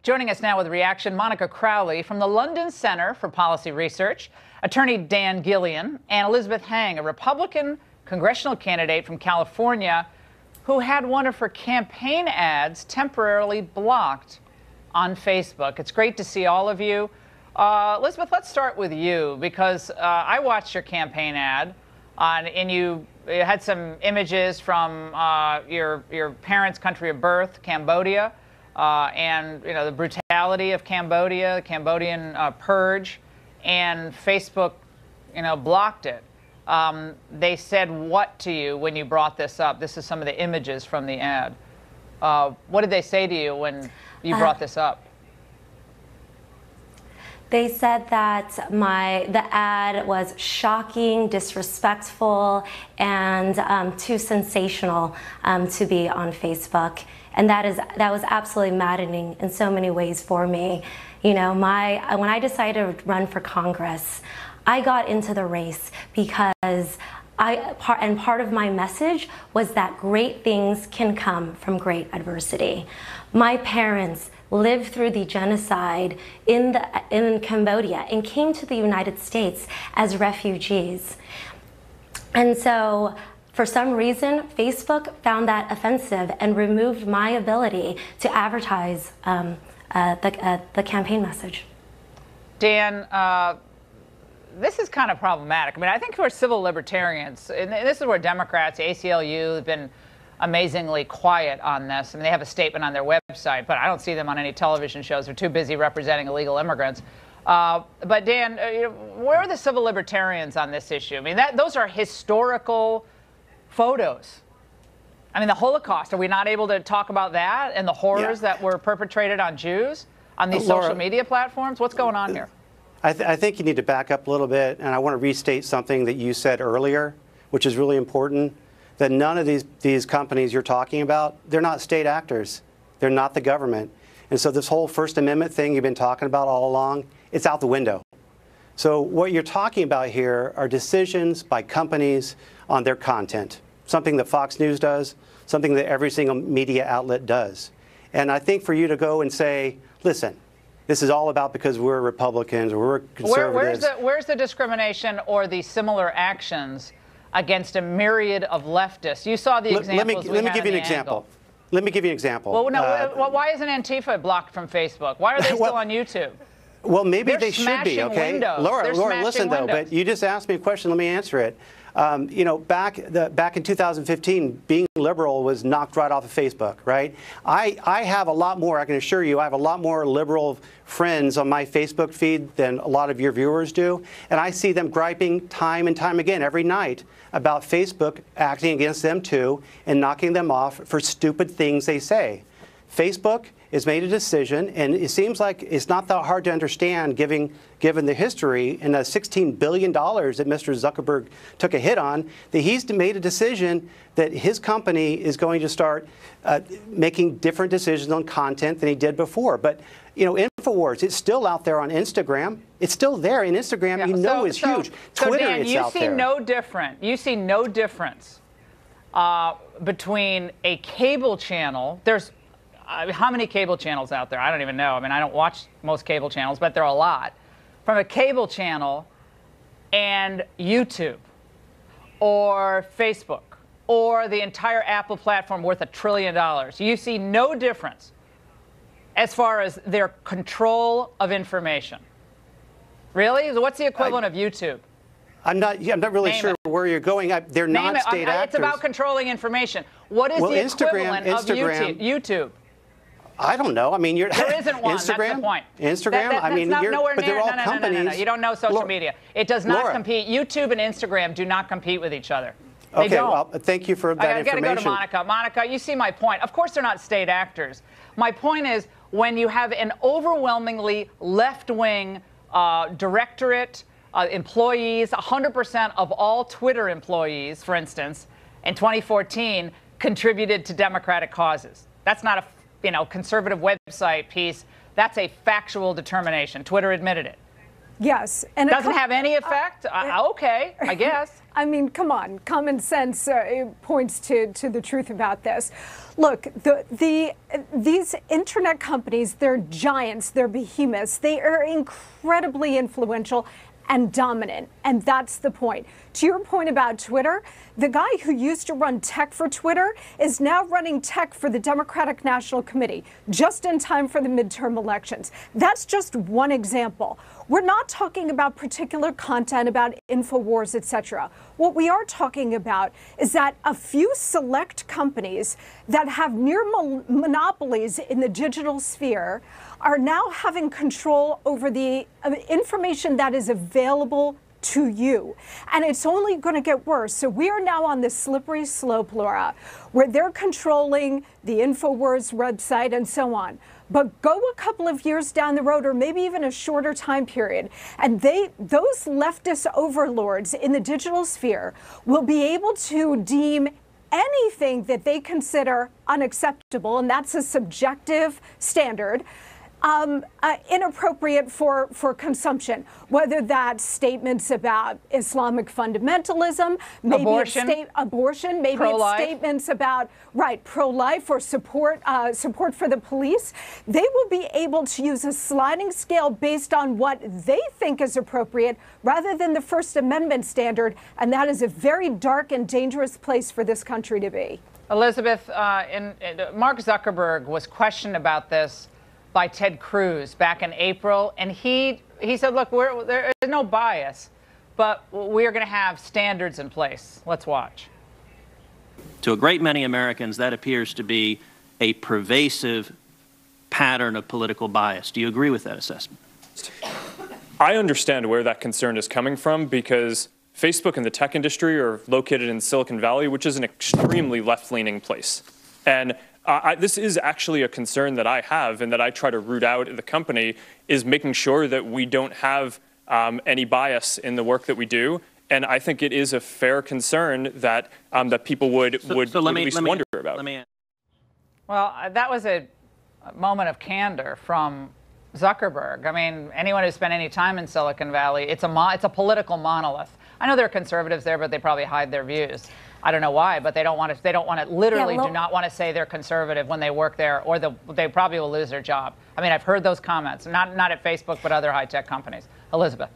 Joining us now with reaction, Monica Crowley from the London Center for Policy Research, attorney Dan Gillian, and Elizabeth Heng, a Republican congressional candidate from California who had one of her campaign ads temporarily blocked on Facebook. It's great to see all of you. Elizabeth, let's start with you because I watched your campaign ad and you had some images from your parents' country of birth, Cambodia. And the brutality of Cambodia, the Cambodian purge, and Facebook, blocked it. They said what to you when you brought this up? This is some of the images from the ad. What did they say to you when you brought this up? They said that the ad was shocking, disrespectful, and too sensational to be on Facebook. And that was absolutely maddening in so many ways for me. When I decided to run for Congress, I got into the race because part of my message was that great things can come from great adversity. My parents lived through the genocide in Cambodia and came to the United States as refugees. And so, for some reason, Facebook found that offensive and removed my ability to advertise the campaign message. Dan, this is kind of problematic. I mean, I think for civil libertarians, and this is where Democrats, the ACLU, have been amazingly quiet on this. I mean, they have a statement on their website, but I don't see them on any television shows. They're too busy representing illegal immigrants. But Dan, where are the civil libertarians on this issue? I mean, those are historical photos. I mean, the Holocaust, are we not able to talk about that and the horrors that were perpetrated on Jews on these social media platforms? What's going on here? I think you need to back up a little bit, and I want to restate something that you said earlier, which is really important, that none of these companies you're talking about, they're not state actors. They're not the government. And so this whole First Amendment thing you've been talking about all along, it's out the window. So what you're talking about here are decisions by companies on their content, something that Fox News does, something that every single media outlet does. And I think for you to go and say, listen, this is all about because we're Republicans or we're conservatives. Where's the discrimination or the similar actions against a myriad of leftists? You saw the examples. Let me give you an example. Let me give you an example. Well, no, why isn't Antifa blocked from Facebook? Why are they still on YouTube? Well, maybe they should be, okay? Windows. Laura, listen, though, but you just asked me a question. Let me answer it. Back in 2015, being liberal was knocked right off of Facebook, right? I have a lot more, I can assure you, I have a lot more liberal friends on my Facebook feed than a lot of your viewers do. And I see them griping time and time again every night about Facebook acting against them too and knocking them off for stupid things they say. Facebook has made a decision, and it seems like it's not that hard to understand given the history and the $16 billion that Mr. Zuckerberg took a hit on, that he's made a decision that his company is going to start making different decisions on content than he did before. But, InfoWars, it's still out there on Instagram. It's still there in Instagram, is huge. Twitter, Dan, it's out there. You see no difference between a cable channel. There's how many cable channels out there? I don't even know. I mean, I don't watch most cable channels, but there are a lot. From a cable channel and YouTube or Facebook or the entire Apple platform worth $1 trillion, you see no difference as far as their control of information. Really? What's the equivalent of YouTube? I'm not really sure where you're going. They're not state actors. It's about controlling information. What is the equivalent of YouTube? I don't know. I mean, there isn't one. Instagram. That's the point. Instagram. I mean, but they're all companies. No. You don't know social media. It does not compete. YouTube and Instagram do not compete with each other. They don't. Well, thank you for that information. I got to go to Monica. Monica, you see my point. Of course, they're not state actors. My point is when you have an overwhelmingly left-wing directorate, employees, 100% of all Twitter employees, for instance, in 2014, contributed to Democratic causes. That's not a conservative website piece. That's a factual determination. Twitter admitted it. Yes. And doesn't have any effect? Okay, I guess. I mean, come on. Common sense points to the truth about this. Look, these internet companies, they're giants, they're behemoths. They are incredibly influential and dominant, and that's the point. To your point about Twitter, the guy who used to run tech for Twitter is now running tech for the Democratic National Committee, just in time for the midterm elections. That's just one example. We're not talking about particular content, about InfoWars, etc. What we are talking about is that a few select companies that have near monopolies in the digital sphere are now having control over the information that is available to you. And it's only going to get worse. So we are now on this slippery slope, Laura, where they're controlling the InfoWars website and so on. But go a couple of years down the road, or maybe even a shorter time period, and those leftist overlords in the digital sphere will be able to deem anything that they consider unacceptable, and that's a subjective standard, inappropriate for consumption, whether that's statements about Islamic fundamentalism, maybe abortion, maybe it's statements about pro-life or support for the police. They will be able to use a sliding scale based on what they think is appropriate rather than the First Amendment standard, and that is a very dark and dangerous place for this country to be. Elizabeth, Mark Zuckerberg was questioned about this by Ted Cruz back in April, and he said, look, there is no bias, but we're going to have standards in place. Let's watch. To a great many Americans, that appears to be a pervasive pattern of political bias. Do you agree with that assessment? I understand where that concern is coming from, because Facebook and the tech industry are located in Silicon Valley, which is an extremely left-leaning place. And this is actually a concern that I have and that I try to root out at the company, is making sure that we don't have any bias in the work that we do. And I think it is a fair concern that that people would at least wonder about. Well, that was a moment of candor from Zuckerberg. I mean, anyone who's spent any time in Silicon Valley, it's a political monolith. I know there are conservatives there, but they probably hide their views. I don't know why, but they don't want to literally do not want to say they're conservative when they work there, or they probably will lose their job. I mean, I've heard those comments, not at Facebook, but other high-tech companies. Elizabeth.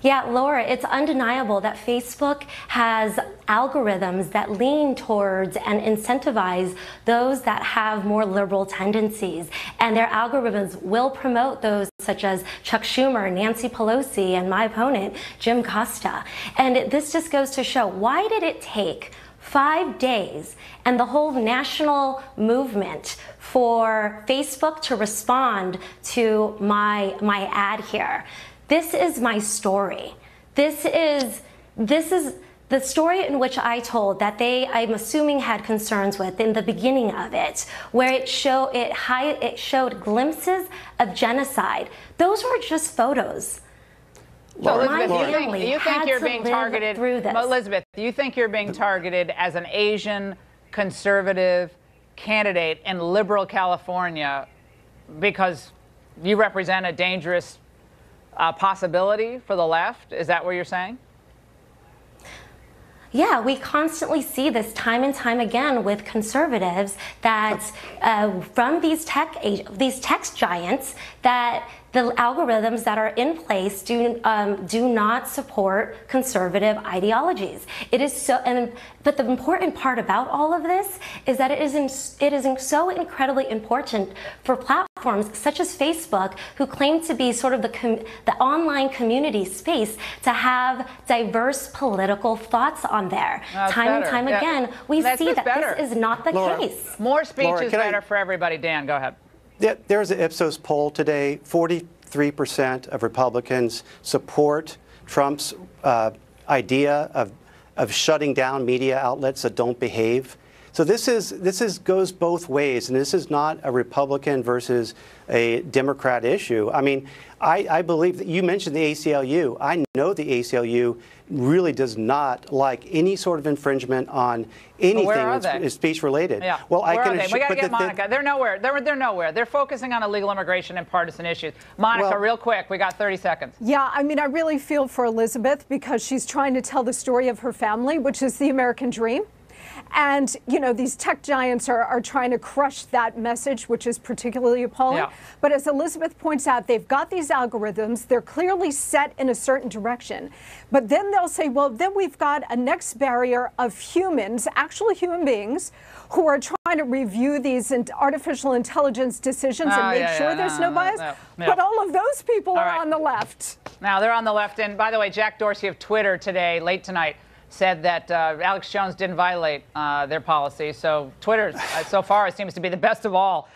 Yeah, Laura, it's undeniable that Facebook has algorithms that lean towards and incentivize those that have more liberal tendencies. And their algorithms will promote those such as Chuck Schumer, Nancy Pelosi, and my opponent, Jim Costa. And this just goes to show, why did it take 5 days and the whole national movement for Facebook to respond to my ad here? This is my story. This is the story in which I told that I'm assuming, had concerns with in the beginning of it, where it showed glimpses of genocide. Those were just photos. So, Elizabeth, you think you're being targeted through this. Elizabeth, do you think you're being targeted as an Asian conservative candidate in liberal California because you represent a dangerous possibility for the left? Is that what you're saying? Yeah, we constantly see this time and time again with conservatives that from these tech giants, that the algorithms that are in place do not support conservative ideologies. It is so, but the important part about all of this is that it is so incredibly important for platforms such as Facebook, who claim to be sort of the online community space, to have diverse political thoughts on there. Time and time again, we see that this is not the case. More speech is better for everybody. Dan, go ahead. There's an Ipsos poll today. 43% of Republicans support Trump's idea of shutting down media outlets that don't behave. So this goes both ways, and this is not a Republican versus a Democrat issue. I mean, I believe that you mentioned the ACLU. I know the ACLU really does not like any sort of infringement on anything that's speech related. Yeah. Well, Where are they? We got to get Monica. They're nowhere. They're nowhere. They're focusing on illegal immigration and partisan issues. Monica, real quick, we got 30 seconds. Yeah, I mean, I really feel for Elizabeth because she's trying to tell the story of her family, which is the American dream. And, you know, these tech giants are trying to crush that message, which is particularly appalling. Yeah. But as Elizabeth points out, they've got these algorithms. They're clearly set in a certain direction. But then they'll say, well, then we've got a next barrier of humans, actual human beings, who are trying to review these artificial intelligence decisions and make sure there's no bias. But all of those people are on the left. Now, they're on the left. And by the way, Jack Dorsey of Twitter today, late tonight, said that Alex Jones didn't violate their policy. So Twitter, so far, seems to be the best of all.